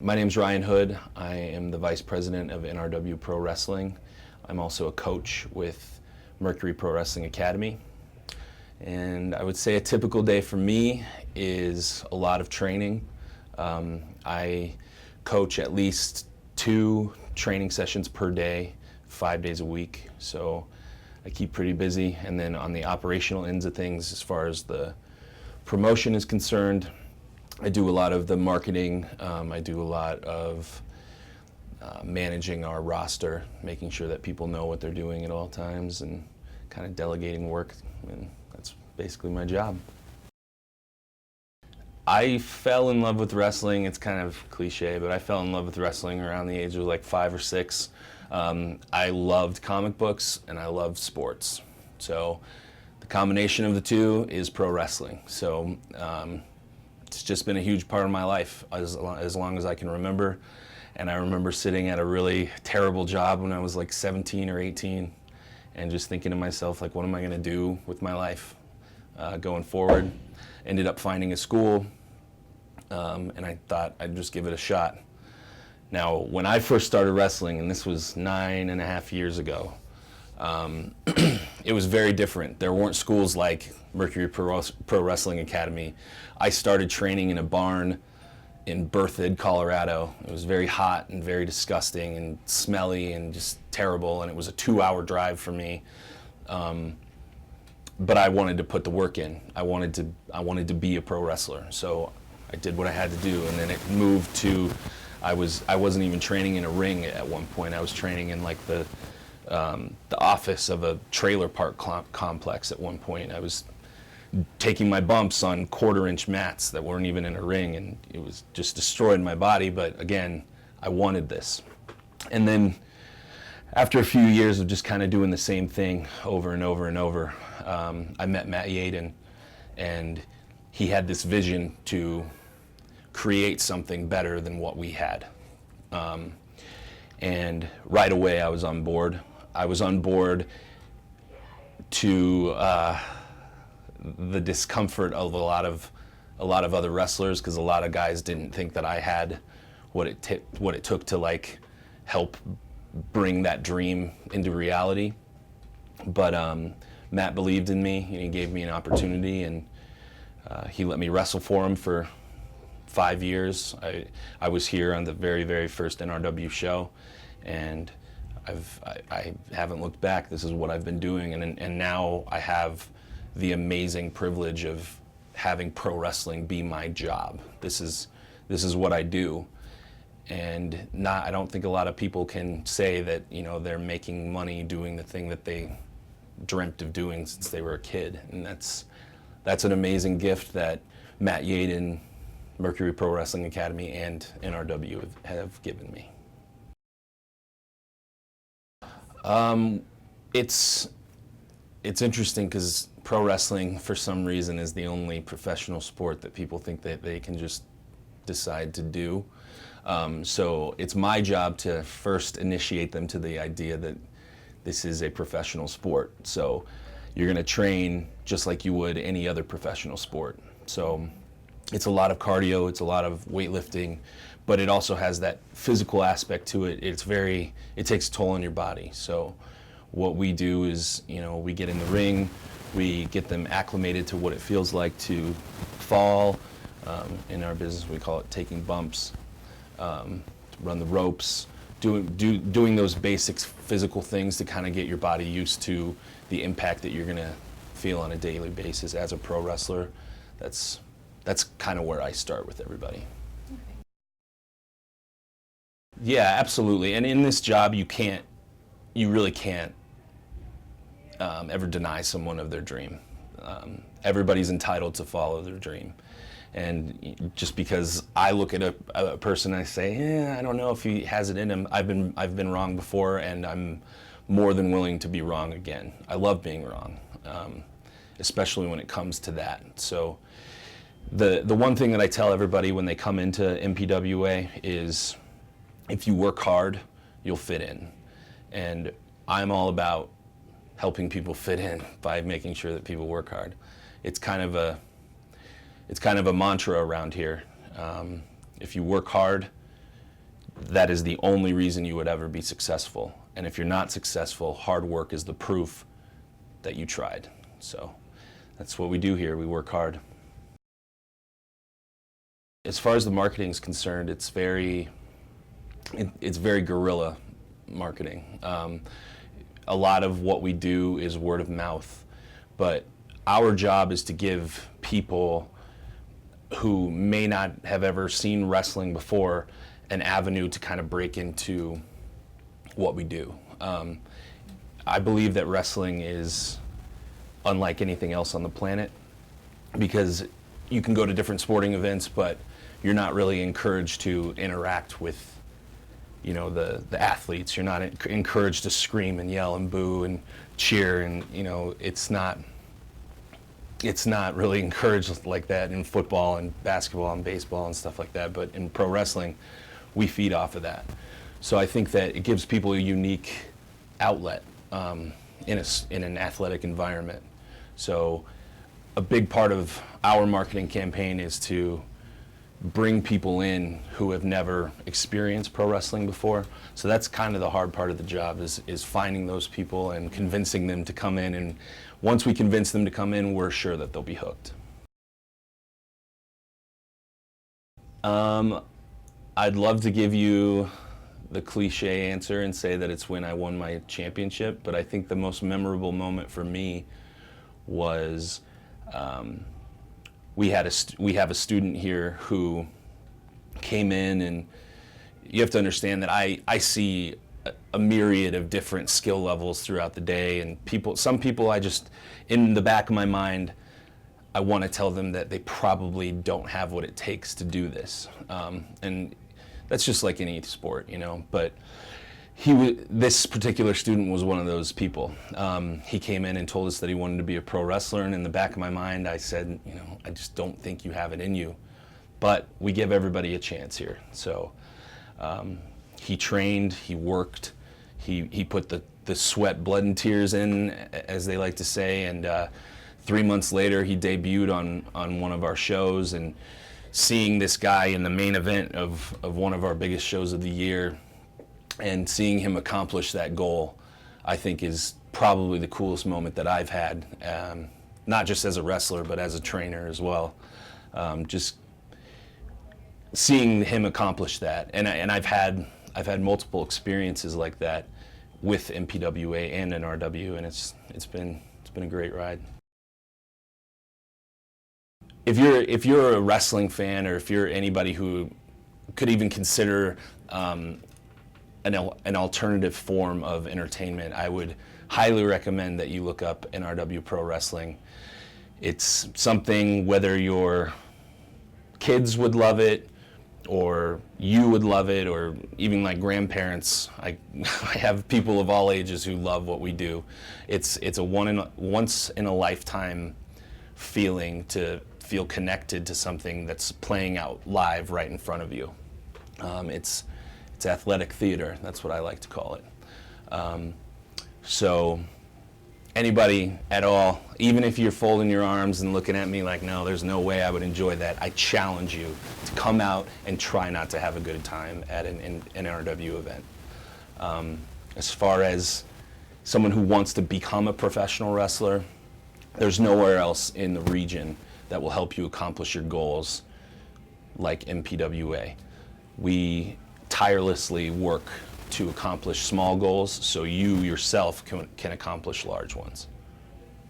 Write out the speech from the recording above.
My name's Ryan Hood. I am the Vice President of NRW Pro Wrestling. I'm also a coach with Mercury Pro Wrestling Academy. And I would say a typical day for me is a lot of training. I coach at least 2 training sessions per day, 5 days a week. So I keep pretty busy. And then on the operational ends of things, as far as the promotion is concerned, I do a lot of the marketing. I do a lot of managing our roster, making sure that people know what they're doing at all times, and kind of delegating work. And that's basically my job. I fell in love with wrestling. It's kind of cliche, but I fell in love with wrestling around the age of like 5 or 6. I loved comic books and I loved sports. So the combination of the two is pro wrestling. So it's just been a huge part of my life as long as I can remember. And I remember sitting at a really terrible job when I was like 17 or 18 and just thinking to myself, like, what am I going to do with my life going forward? Ended up finding a school, and I thought I'd just give it a shot. Now, when I first started wrestling, and this was 9.5 years ago, it was very different. There weren't schools like Mercury Pro Wrestling Academy. I started training in a barn in Berthoud, Colorado. It was very hot and very disgusting and smelly and just terrible, and it was a 2-hour drive for me. But I wanted to put the work in. I wanted to be a pro wrestler, so I did what I had to do, and then it moved to I wasn't even training in a ring at one point. I was training in like the office of a trailer park complex at one point. I was taking my bumps on 1/4-inch mats that weren't even in a ring, and it was just destroyed my body. But again, I wanted this. And then after a few years of just kind of doing the same thing over and over and over, I met Matt Yaden, and he had this vision to create something better than what we had. And right away I was on board. I was on board to the discomfort of a lot of other wrestlers, because a lot of guys didn't think that I had what it took to like help bring that dream into reality. But Matt believed in me, and he gave me an opportunity, and he let me wrestle for him for 5 years. I was here on the very, very first NRW show, and I haven't looked back. This is what I've been doing, and now I have the amazing privilege of having pro wrestling be my job. This is what I do, and I don't think a lot of people can say that, you know, they're making money doing the thing that they dreamt of doing since they were a kid, and that's an amazing gift that Matt Yaden, Mercury Pro Wrestling Academy, and NRW have given me. It's interesting because pro wrestling, for some reason, is the only professional sport that people think that they can just decide to do. So it's my job to first initiate them to the idea that this is a professional sport. So you're going to train just like you would any other professional sport. So it's a lot of cardio, it's a lot of weightlifting, but it also has that physical aspect to it. It takes a toll on your body. So what we do is, you know, we get in the ring, we get them acclimated to what it feels like to fall. In our business, we call it taking bumps, run the ropes, doing those basic physical things to kind of get your body used to the impact that you're going to feel on a daily basis as a pro wrestler. That's kind of where I start with everybody. Okay. Yeah, absolutely. And in this job, you really can't ever deny someone of their dream. Everybody's entitled to follow their dream. And just because I look at a person and I say, I don't know if he has it in him, I've been wrong before, and I'm more than willing to be wrong again. I love being wrong, especially when it comes to that. So the one thing that I tell everybody when they come into MPWA is, if you work hard, you'll fit in. And I'm all about helping people fit in by making sure that people work hard. It's kind of a mantra around here. If you work hard, that is the only reason you would ever be successful. And if you're not successful, hard work is the proof that you tried. So that's what we do here. We work hard. As far as the marketing is concerned, it's very guerrilla marketing. A lot of what we do is word of mouth, but our job is to give people who may not have ever seen wrestling before an avenue to kind of break into what we do. I believe that wrestling is unlike anything else on the planet, because you can go to different sporting events, but you're not really encouraged to interact with, you know, the athletes. You're not encouraged to scream and yell and boo and cheer, and you know, it's not really encouraged like that in football and basketball and baseball and stuff like that. But in pro wrestling, we feed off of that. So I think that it gives people a unique outlet in an athletic environment. So a big part of our marketing campaign is to bring people in who have never experienced pro wrestling before. So that's kind of the hard part of the job, is finding those people and convincing them to come in. And once we convince them to come in, we're sure that they'll be hooked. I'd love to give you the cliche answer and say that it's when I won my championship, but I think the most memorable moment for me was we have a student here who came in, and you have to understand that I see a myriad of different skill levels throughout the day, and some people I just, in the back of my mind, I want to tell them that they probably don't have what it takes to do this, and that's just like any sport, you know. But this particular student was one of those people. He came in and told us that he wanted to be a pro wrestler, and in the back of my mind I said, you know, I just don't think you have it in you, but we give everybody a chance here. So he trained, he worked, he put the sweat, blood, and tears in, as they like to say, and 3 months later he debuted on one of our shows. And seeing this guy in the main event of one of our biggest shows of the year, and seeing him accomplish that goal, I think is probably the coolest moment that I've had, not just as a wrestler, but as a trainer as well. Just seeing him accomplish that, and I've had multiple experiences like that with MPWA and NRW, and it's been a great ride. If you're a wrestling fan, or if you're anybody who could even consider an alternative form of entertainment, I would highly recommend that you look up NRW Pro Wrestling. It's something, whether your kids would love it, or you would love it, or even like grandparents. I have people of all ages who love what we do. It's a once in a lifetime feeling to feel connected to something that's playing out live right in front of you. It's athletic theater, that's what I like to call it. So anybody at all, even if you're folding your arms and looking at me like, no, there's no way I would enjoy that, I challenge you to come out and try not to have a good time at an NRW event. As far as someone who wants to become a professional wrestler, there's nowhere else in the region that will help you accomplish your goals like MPWA. We tirelessly work to accomplish small goals so you yourself can accomplish large ones.